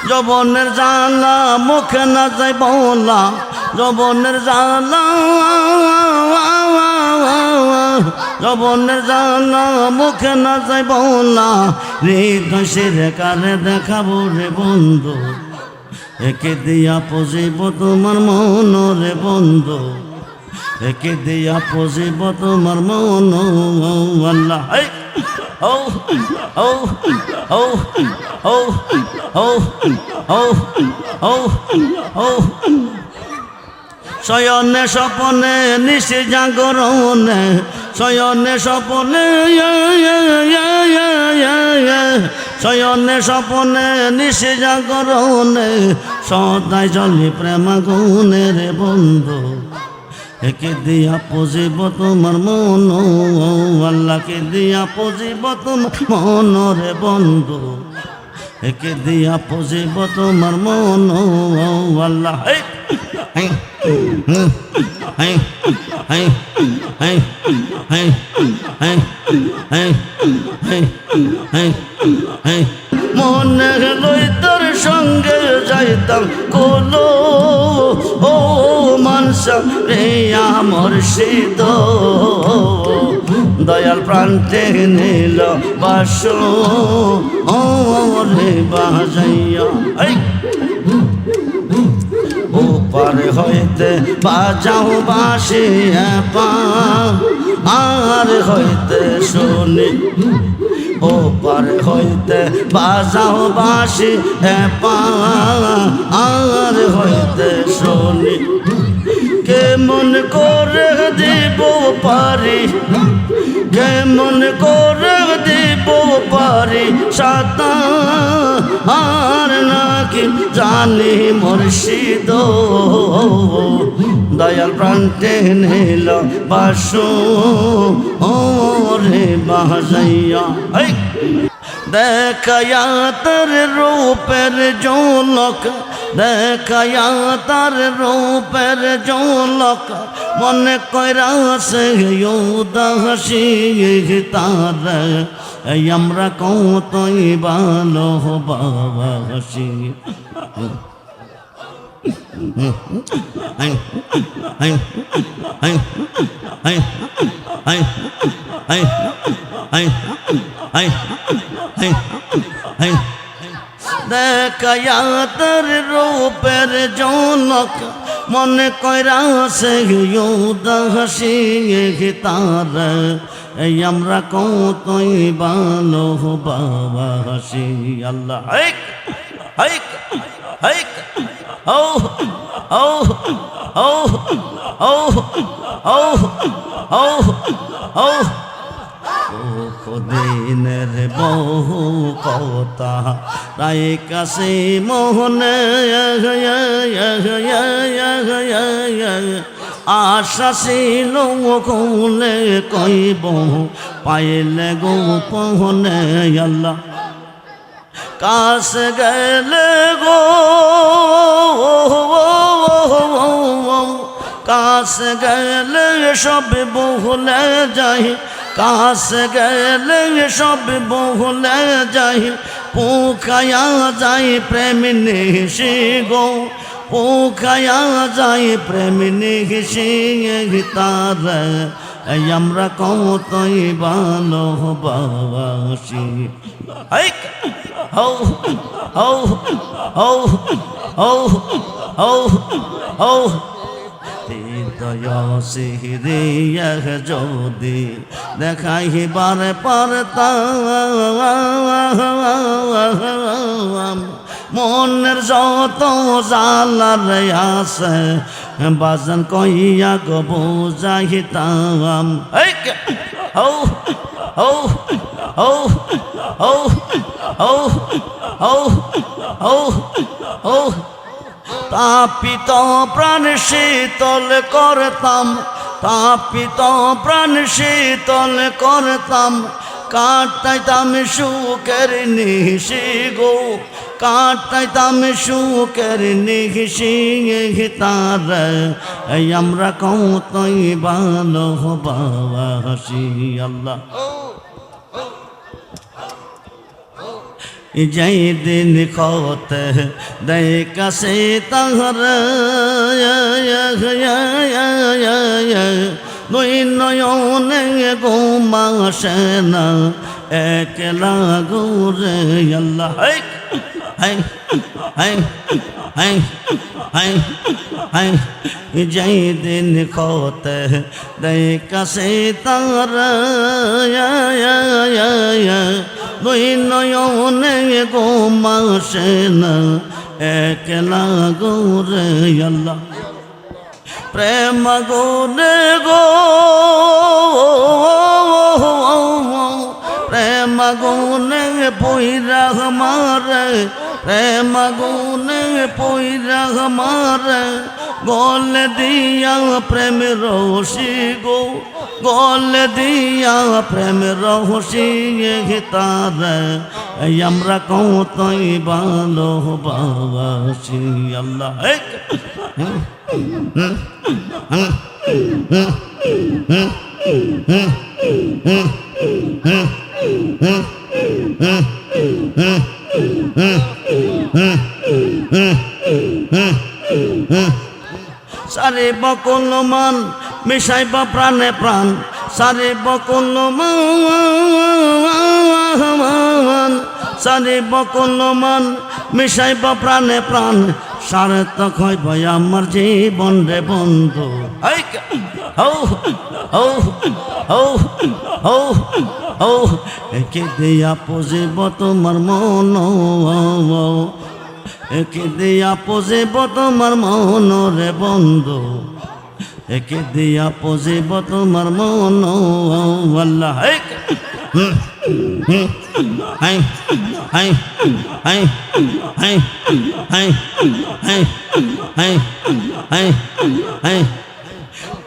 যৌবনের জ্বালা মুখে না যায় বলা, যৌবনের জ্বালা, যৌবনের জ্বালা মুখে না যায় বলা, হৃদয় শিরে কারে দেখাবো রে বন্ধু, একে দিয়া পজিব তোমার মন রে বন্ধু, একে দিয়া পজিব তোমার মন। আল্লাহ ও ও ও ও ও ও ও ও শয়নে স্বপনে নিশি জাগরণে, শয়নে স্বপনে, শয়নে স্বপনে নিশি জাগরণে, সদাই জলে প্রেমাগুনে রে বন্ধু, একে দিয়া পজিব তোমার মন। আল্লাহকে দিয়া পজিব তোমার মন রে বন্ধু, একে দিয়া পজিব তোমার মন। আল্লাহ মনে লই তোর সঙ্গে যাইতাম কোলো, ও মানসা রে আমার শীত, দয়াল প্রান্তে নিল বাস ও রে বাজাইয়া, ওপার হইতে বাজাও বাসি পা, আর হইতে শুনি, ওপার হইতে বাজাও বাসি পা, আর হইতে শুনি, কেমন করে দিব পারি, কেমন করে দিব পারি সাঁতার, আর নাকি জানি মুর্শিদ, দয়াল প্রান্তে নিল বাসু ও রে বাজাইয়া, দেখায়া তার রূপের ঝলক, দেখায়া তার রূপের ঝলক, মনে কইরা সে উদাসী তার, আমরা কতই ভালোবাসি। দেখায়া তার রূপের ঝলক, মনে কইরা সে উদাসী তার, আমরা কতই ভালোবাসি। আল্লাহ হাইক হাইক হাইক ও ও ও ও ও ও ও দিনের বহু কথা রায় কাছে মোহনে, আশা ছিল কোলে কইব পাইলে গোপনে। আল্লাহ কাছে গেলে গো, কাছে গেলে সব ভুলে যাই, কাছে গেলে সব ভুলে যাই, পোখায়া যাই প্রেম নিশি গো, পোখায়া যাই প্রেম নিশি তার, আমরা কতই ভালোবাসি। হৌ হৌ হৌ হৌ হৌ হৌ হৃদয় সিহরিয়া যদি দেখাইবার পারতাম, মনের যত জালার আছে বাজান কইয়া গো বুঝাইতাম। হৌ হৌ হৌ হৌ হৌ হৌ হৌ হৌ তাপিত প্রাণ শীতল করতাম, তাপিত প্রাণ শীতল করতাম, কাটাইতাম সুখের নিশি গো, কাটাইতাম সুখের নিশি তার, আমরা কতই ভালোবাসি। আল্লাহ যেই দিন খতে দেয় কাছে তাহার দুই নয়নে ঘুমাসে না একলা গোরে আল্লাহ হাই হাই হাই হাই হাই যেই দিন খতে দেয় কাছে তার দুই নয়নে ঘুমাসে না একলা গোরে আল্লাহ প্রেম গুনে গো প্রেম গুনে পইরা মারে প্রেম গুনে পইরা মারে গল দিয়া প্রেম রহসি গো গল দিয়া প্রেম রহসি তার আমরা কতই ভালোবাসি আল্লাহ সারে বকুল মান মিশাইবা প্রাণে প্রাণ সারে বকুল মান সারে বকুল মান মিশাইবা প্রাণে প্রাণ সার্থক হইব আমার জীবন রে বন্ধু একে দিয়া পুজিব তোমার মন একে দিয়া পুজিব তোমার মন রে বন্ধু একে দিয়া পুজিব তোমার মন আল্লাহ হাই হাই হাই হাই হাই হাই হাই হাই হাই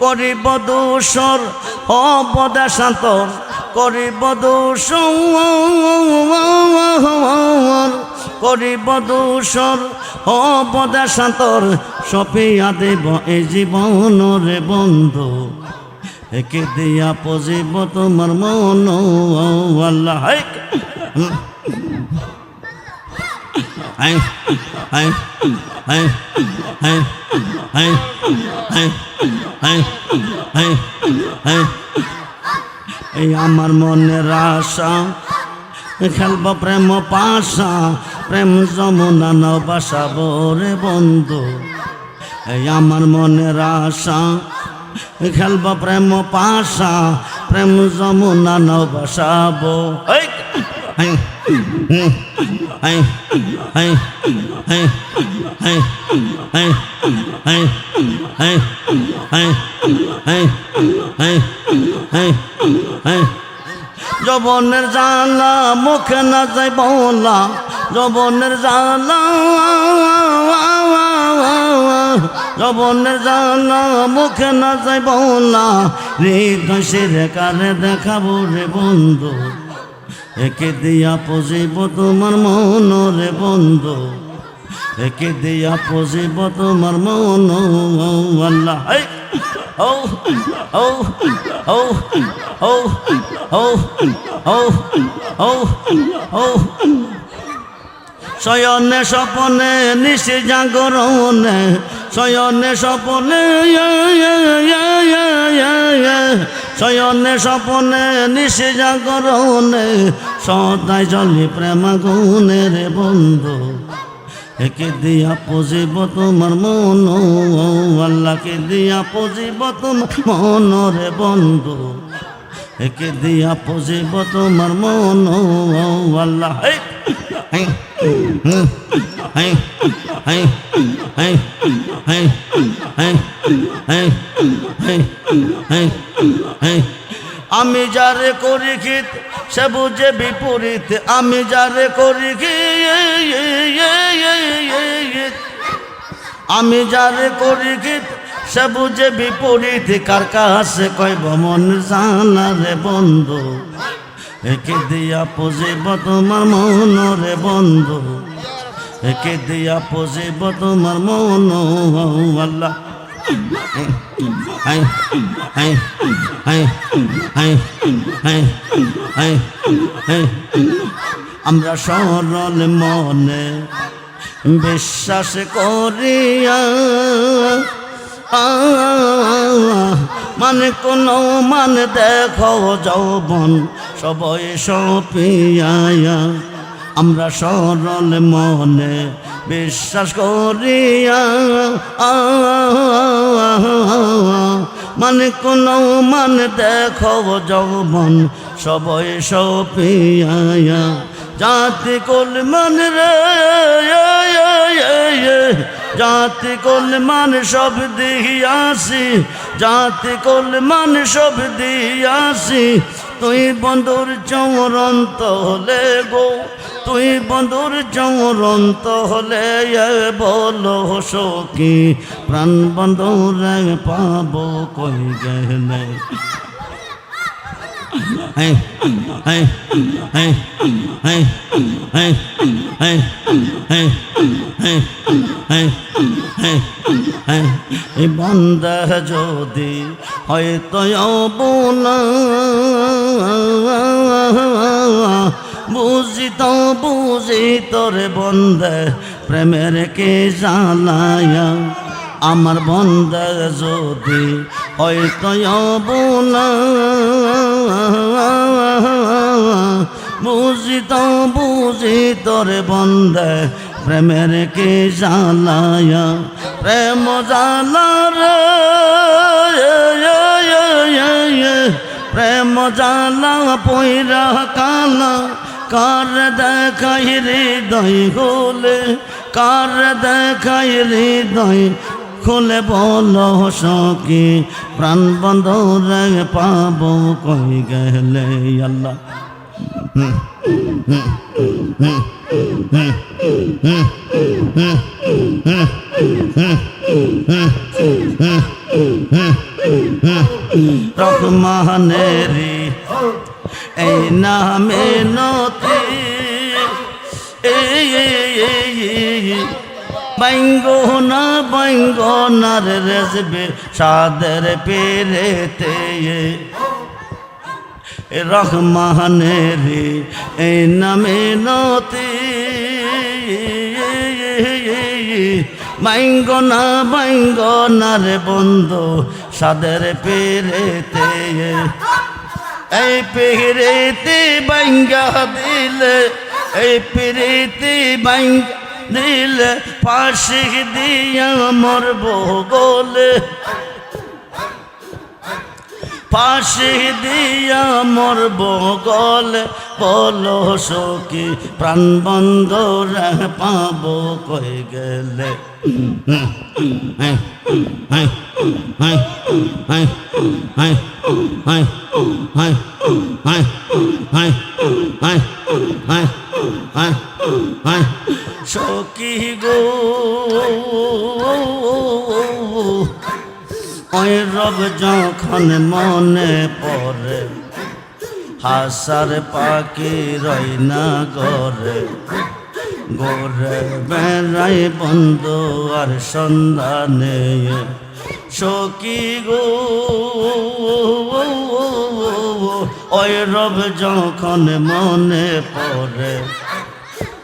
করিব দোষর হবদা শান্তর করিব দোষর করিব দোষর হবদা শান্তর সপিয়া দেব এই জীবন রে বন্ধু একে দিয়া পুজিব তোমার মন আল্লাহ হাই হাই হাই হাই হাই হাই হাই হাই হাই এই আমার মনের আশা খেলব প্রেম পাশা প্রেম যমুনা নবাসাবো রে বন্ধু এই আমার মনের আশা খেলব প্রেম পাশা প্রেম যমুনা নবাসাবো হাই হাই হাই হাই হাই হাই হাই হাই হাই হাই হাই হাই হাই যবনের জালা মুখে না যাই বলা যবনের জালা যবনের জালা মুখে না যাই বলা হৃদয় কারে দেখাবো রে বন্ধু একে দিয়া পুজিব তোমার মন রে বন্ধু একে দিয়া পুজিব তোমার মন আল্লাহ ও ও ও ও ও ও ও ও শয়নে স্বপনে নিশে জাগরণে শয়নে স্বপনে শয়নে স্বপনে নিশে জাগরণে সদাই জলে প্রেম গুণে রে বন্ধু একে দিয়া পুজিব তোমার মন আল্লাহকে দিয়া পুজিব তোমার মন রে বন্ধু একে দিয়া পুজিব তোমার মন আল্লাহ হাই হাই হাই হাই হাই হাই হাই হাই হাই হাই আমি যারে করি খিত সে বুঝে বিপরীত আমি যারে করি আমি যারে করি খিত সে বুঝে বিপরীত কার কাছে কইব মন জানা রে বন্ধু একে দিয়া পুজিব তোমার মন রে বন্ধু একে দিয়া পুজিব তোমার মন আল্লাহ হাই হাই হাই হাই হাই হাই হাই আমরা সরল মনে বিশ্বাস করিয়া মানে কোনো মানে দেখো যৌবন সবই সপিয়া আমরা সরল মনে বিশ্বাস করিয়া মানে কোনো মানে দেখো যৌবন সবই সপিয়া জাতি কুল মান রে জাতি কুল মান সব দিয়াছি জাতি কুল মান সব দিয়াছি তুই বন্ধুর চরন্ত হলে গো তুই বন্ধুর চরন্ত হলে বলো সখী প্রাণ বন্ধুরে পাবো কই গেলে বন্ধা যদি হয়তো বোনা বুঝিত রে বন্ধে প্রেমের কে জ্বালায়া আমার বন্ধা যদি হয়তো বোনা বুঝিত রে বন্ধে প্রেমের কে জ্বালায়া প্রেম জ্বালা রে প্রেম জ্বালা পয়রা কালা কার দেখাই হৃদয় খুলে কার দেখাই হৃদয় খুলে বলো সখী প্রাণ বন্ধুরে পাবো কই গেলে আল্লাহ রহমানেরি এই নামে নতি বাইঙ্গনার রেজবে সাদের পেরেতে রহমানেরি এই নামে নতি বাইঙ্গনার বন্ধু সাদের পেরেতে এই পেরেতে বাইঙ্গা দিলে এই পেরেতে বাইঙ্গা দিলে পাশে দিয়া মরব গোলে পাশে দিয়া মরব গলে বলো সখী প্রাণ বন্ধুরে পাবো কই গেলে সখী গো ওই রব যখন মনে পড়ে হাসার পাখি রই না গরে গোরে বেড়াই বন্ধু আর সন্ধানে সখী গো ওই রব যখন মনে পড়ে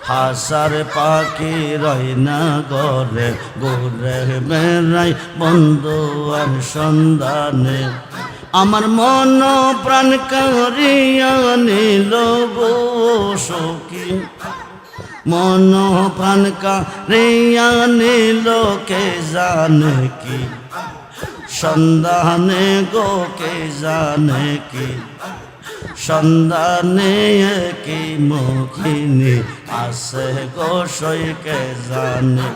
হাসার পাখি রই না গরে গোরে বেড়াই বন্ধু আর সন্ধানে আমার মন প্রাণ করিয়া নিল গো সখী মন প্রাণ করিয়া নিল কে জানে কি সন্ধানে গো কে জানে কি সন্ধানে কি মুখিনী আসে গো সইকে জানে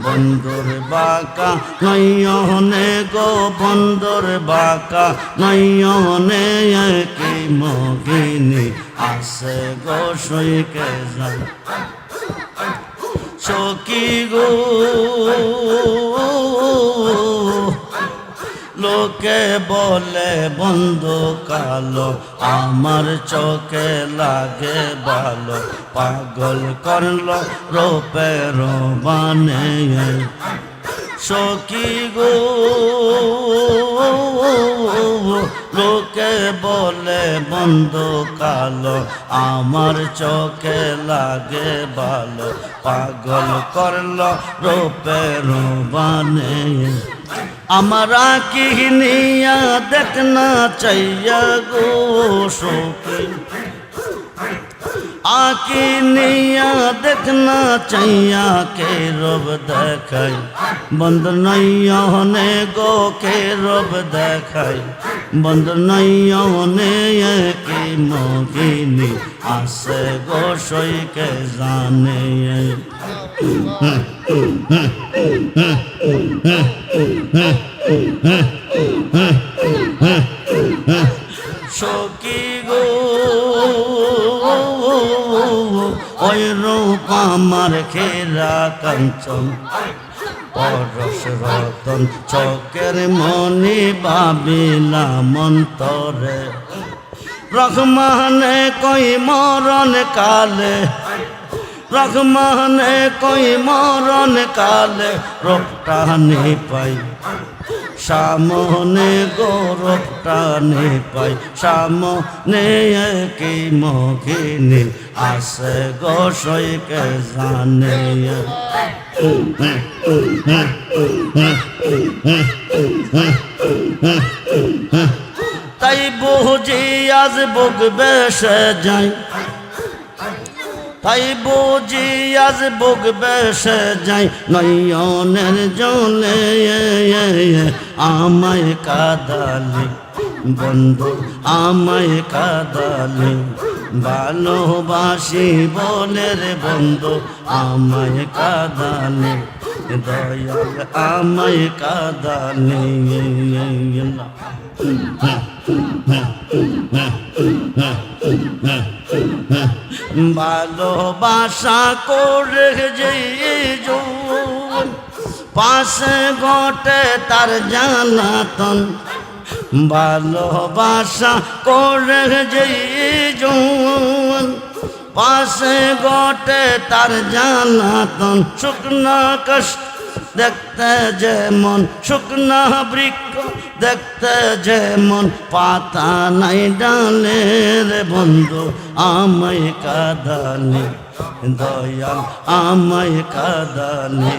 বন্ধুর বাঁকা নয়নে গো বন্ধুর বাঁকা নয়নে কি মুখিনী আসে গো সইকে জানে সখী গো লোকে বলে বন্ধু কালো আমার চোখে লাগে ভালো পাগল করলো রূপের বানে সখী গো লোকে বলে বন্ধু কালো, আমার চোখে লাগে ভালো। পাগল করলো রূপের বানে, আমরা কি নিয়া দেখনা চাইয়া গো শোকে, आकी निया देखना चाहिए के रब देखाई, बंद नहीं होने गो के रब देखाई, बंद नहीं होने की मोगिनी आसे गो सोई के जाने। शोकी गो ওই রূপ আমার খেরা কাঞ্চন, পরশ রতন চোখের মনি ভাবিলাম অন্তরে। রহমানে কই মরণ কালে, রহমানে কই মরণ কালে রূপটা নি পাই, সামনে গৌরবটা নে পাই, সামনে কি মগিনী আসে গোসইকে জানে। তাই বুঝি আজ বুক বেসে যাই, তাই বুঝি আজ বুক বেসে যাই নয়নের জলে। আমায় কাদালি বন্ধু আমায় কাদালি, ভালোবাসি বলে রে বন্ধু আমায় কাদালি, দয়াল আমায় কাদালি। ভালোবাসা করে যে যৌবন পাশে ঘটে তার জ্বালাতন, ভালোবাসা করে যে যৌবন পাশে ঘটে তার জ্বালাতন। শুকনা কষ্ট দেখতে যেমন শুকনা বৃক্ষ, দেখতে যেমন পাতা নাই ডালে রে বন্ধু আমায় কাদালি, দয়াল আমায় কাদালি।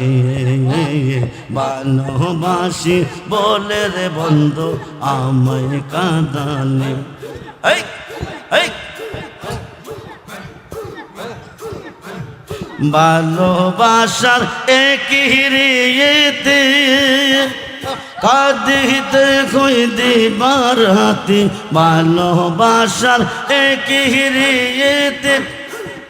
ভালোবাসি বলে রে বন্ধু আমায় কাদালি। এই এই ভালোবাসার একই রিয়েতে কাঁদিতে কই দিবারাতি, ভালোবাসার একই রিয়েতে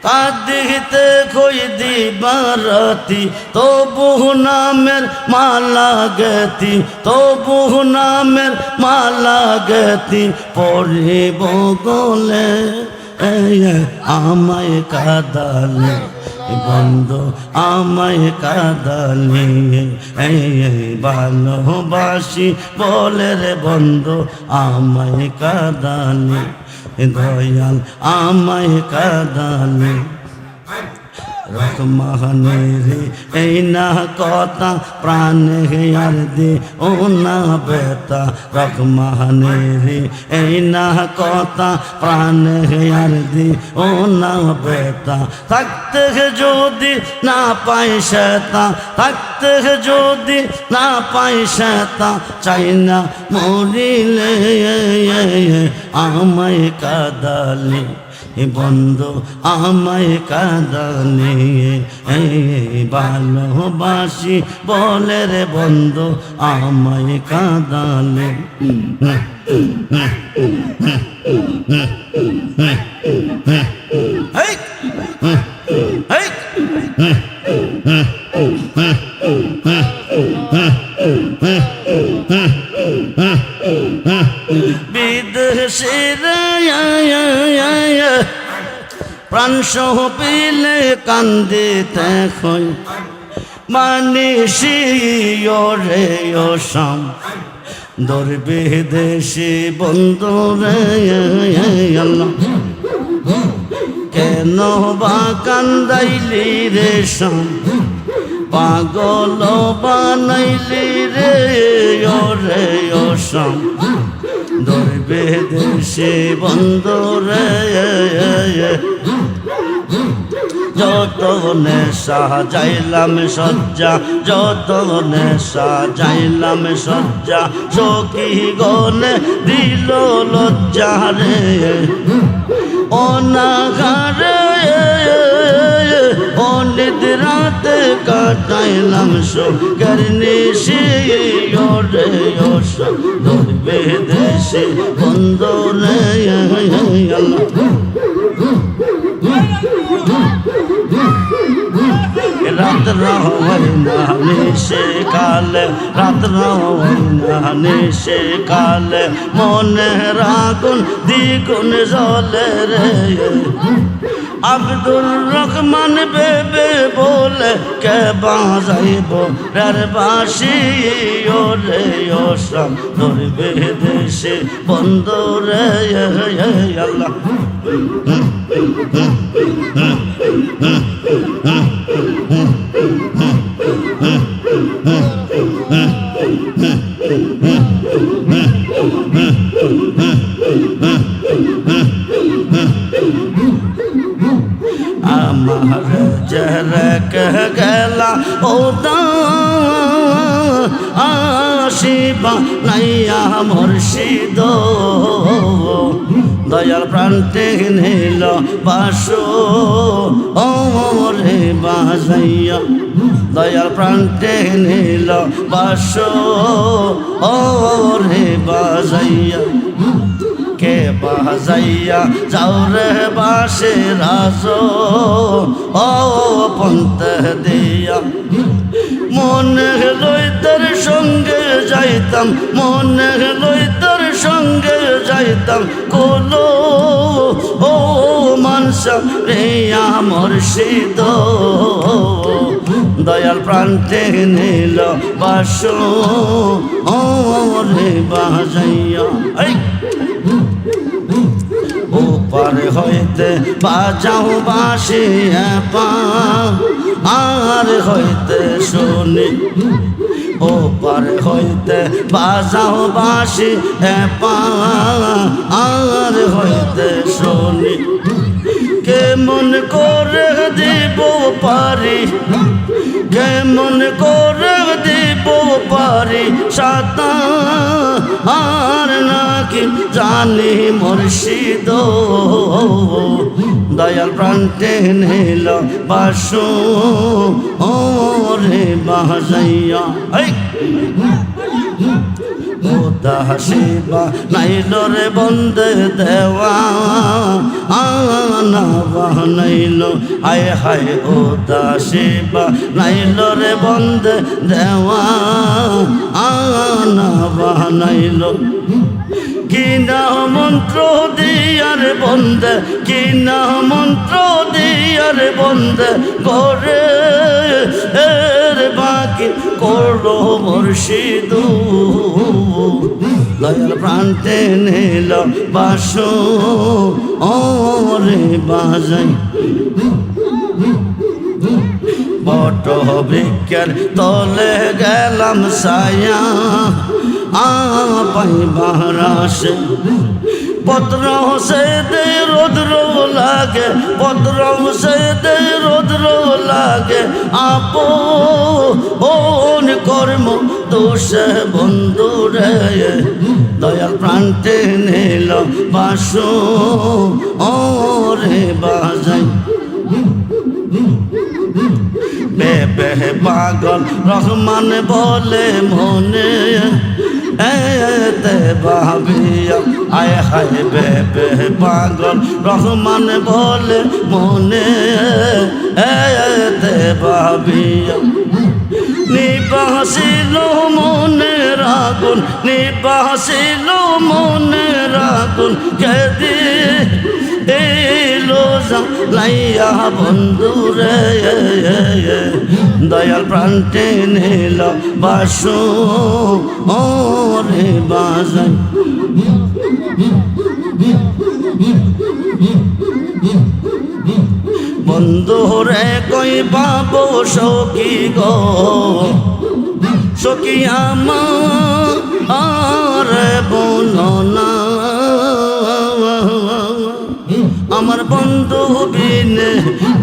কাঁদিতে কই দিবারাতি। তবু নামের মালা গেতি, তবু নামের মালা গেতি পড়িব গলে। আমায় কাদালি বন্ধু আমায় কাদালি, ভালোবাসি বলে রে বন্ধু আমায় কাদালি, দয়াল আমায় কাদালি। রহমানেরি এই না কথা প্রাণে আর দি ও না বেতা, রহমানেরি এই না কথা প্রাণে আর দি ও না বেতা। থাকতে যদি না পাই সেতা, থাকতে যদি না পাই সেতা, চাই না মরিলে আমায় কাদালি বন্ধু আমায় কাদালি। ভালোবাসি বলে রে বন্ধু আমায় কাদালি। বিদেশের প্রাণ সহ পিলে কান্দিতে হই, মানিসি রে ও শাম দূর বিদেশি বন্ধু রে। আল্লাহ কেন বা কান্দাইলি রে শাম, পাগল বানাইলি রে ও শাম দূর বিদেশি বন্ধু রে যত নেশা যাইলাম সজ্জা যত নেশা যাইলাম সজ্জা সখী গনে দিল লজ্জা রে অনাঘারে অনিদ্রাতে কাটাইলাম শোকের নিশি ওরে ওসা ধরবে দেশে বন্ধু রে রাত রহনা নিশে কালে রাত রহনা নিশে কালে মনে রাগুন দ্বিগুণ জলে রে আব্দুর রহমান বেবে বলে কে বাজাইব রের বাসি ওরে ওসা ধরবে দেশে বন্ধু রে আল্লাহ আমার জরক গলা ওদা আশিবা নাইয়া মুর্শিদ দয়াল প্রান্তে নিল বাসো ওরে বাজাইয়া দয়াল প্রান্তে নিল বাসো ওরে বাজাইয়া কে বাজাইয়া যাও রে বাসে রাজ ও পন্ত দিয়া মনে লই তোর সঙ্গে যাইতাম মনে লই তোর সঙ্গে যাইতাম কোলো ও মানসা রে মুর্শিদ দয়াল প্রান্তে নিল বাসো ও রে বাজাইয়া ওপার হইতে বাজাও বাসি পা আর হইতে শুনি ওপার হইতে বাজাও বাসি পা আর হইতে শুনি কেমন করে দিব পারি কেমন করে দিব পারি সাতা আর নাকি জানি মুর্শিদ দয়াল প্রান্তে নিল বাসো ওরে বাজাইয়া দাসিবা নাইল রে বন্দে দেওয়া আনা বানাইল হায় হায় ও দাসিবা নাইল রে বন্দে দেওয়া আনা বানাইল কিনা মন্ত্র দিয়ার বন্দে কিনা মন্ত্র দিয়ার বন্দে করে এর বাকি করলো মুর্শিদ দয়াল প্রান্তে নিল বাসো ওরে বাজাই বট বৃক্ষের তলে গেলাম ছায়া পাইবার আসে পত্র সে দে রৌদ্র লাগে পত্র সে দে রৌদ্র লাগে আপো ওন কর্ম দোষে বন্ধু রে দয়াল প্রান্তে নিল বাসো ওরে বাজাই বেবে পাগল রহমান বলে মনে এতে ভাবিয়া আয় হায় বেবে পাগল রহমান বলে মনে এতে ভাবিয়া নিবাসিল মনের আগুন নিবাসিল মনের আগুন কেদি এলো লাইয়া বন্ধু রে দয়াল প্রান্তে নিল বাসো ওরে বাজাই বন্ধু রে কই বাবু সখী গো সখী আমার বলো না বন্ধু বিনে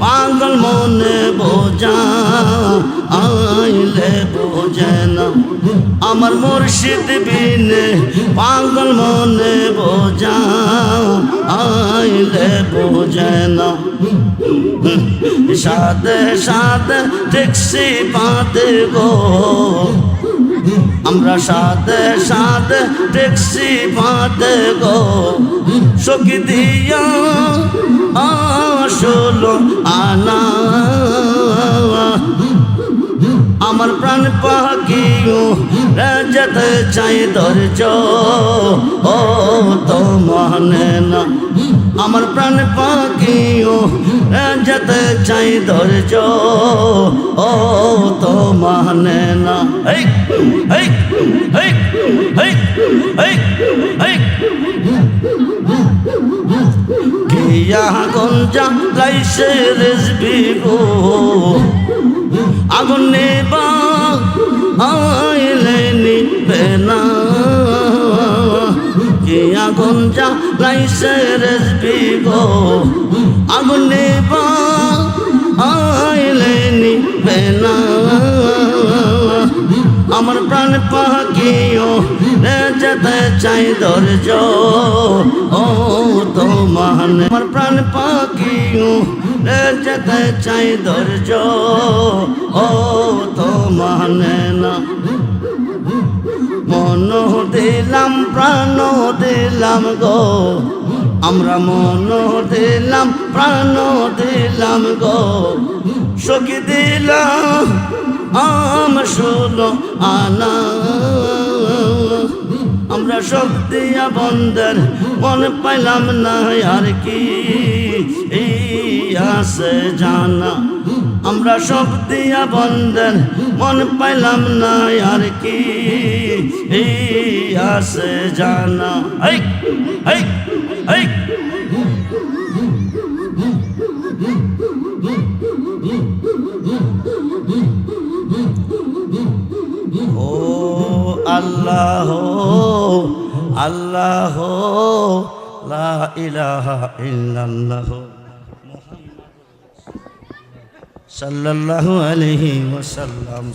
পাগল মনে বোঝা আইলে বোঝে না আমার মুর্শিদ বিনে পাগল মনে বোঝা আইলে বোঝে না সাথে সাথে ট্যাক্সি বাঁধে গো আমরা সাথে সাথে ট্যাক্সি বাঁধে গো সখী দিয়া আসলো আনা আমার প্রাণ পাখিও যেতে চাই ধৈর্য ও তো মানে না আমার প্রাণ পাখিও যেতে চাই ধৈর্য ও তো মানে না এই এই এই এই এই এই কিয়া গঞ্জা লাইসে রেজবি গো আগুন নেবা আইলে নিবে না কি আগুন জ্বালাইছে রেজবি গো আগুন নেবা আইলে নিবে না আমার প্রাণ পাখিও যেতে চাই ধৈর্য ও তো মানে আমার প্রাণ পাখিও যেতে চাই ধৈর্য ও তো মানে না মন দিলাম প্রাণ দিলাম গো আমরা মন দিলাম প্রাণ দিলাম গো সখী দিলাম শুনো আনা আমরা সব দিয়া বন্ধের মন পাইলাম না আর কি আছে জানা আমরা সব দিয়া বন্ধের মন পাইলাম না আর কি আছে জানা এই এই এই ও আল্লাহ আল্লাহ লা ইলাহা ইল্লাল্লাহ সাল্লাল্লাহু আলাইহি ওয়াসাল্লাম।